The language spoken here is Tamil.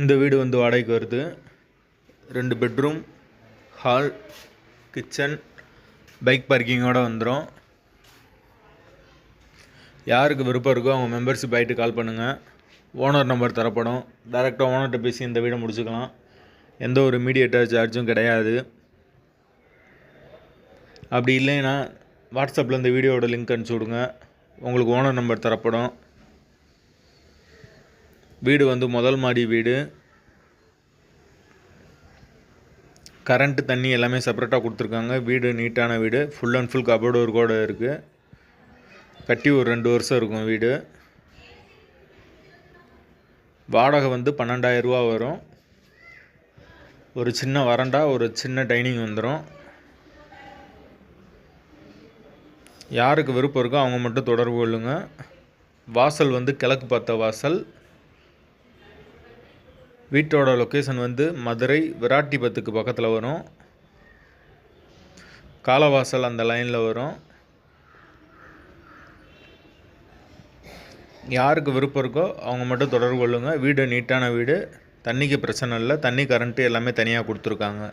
இந்த வீடு வந்து வாடகைக்கு வருது. 2 பெட்ரூம், ஹால், கிச்சன், பைக் பார்க்கிங்கோடு வந்துடும். யாருக்கு விருப்பம் இருக்கோ அவங்க மெம்பர்ஷிப் ஆகிட்டு கால் பண்ணுங்கள். ஓனர் நம்பர் தரப்படும். டைரெக்டாக ஓனர்கிட்ட பேசி இந்த வீடை முடிச்சுக்கலாம். எந்த ஒரு மீடியேட்டர் சார்ஜும் கிடையாது. அப்படி இல்லைன்னா வாட்ஸ்அப்பில் இந்த வீடியோவோட லிங்க் அனுப்பிச்சி விடுங்க. உங்களுக்கு ஓனர் நம்பர் தரப்படும். வீடு வந்து முதல் மாடி வீடு. கரண்ட்டு தண்ணி எல்லாமே செப்பரேட்டாக கொடுத்துருக்காங்க. வீடு நீட்டான வீடு. ஃபுல் அண்ட் ஃபுல் கபோர்டு ஒர்க்கோடு இருக்குது. கட்டி ஒரு 2 வருஷம் இருக்கும் வீடு. வாடகை வந்து 12,000 ரூபா வரும். ஒரு சின்ன வரண்டா, ஒரு சின்ன டைனிங் வந்துடும். யாருக்கு விருப்பம் இருக்கோ அவங்க மட்டும் தொடர்பு கொள்ளுங்க. வாசல் வந்து கிழக்கு பார்த்த வாசல். வீட்டோட லொக்கேஷன் வந்து மதுரை விராட்டிபத்துக்கு பக்கத்தில் வரும். காலவாசல் அந்த லைனில் வரும். யாருக்கு விருப்பம் இருக்கோ அவங்க மட்டும் தொடர்பு கொள்ளுங்கள். வீடு நீட்டான வீடு. தண்ணிக்கு பிரச்சனை இல்லை. தண்ணி கரண்ட்டு எல்லாமே தனியாக கொடுத்துருக்காங்க.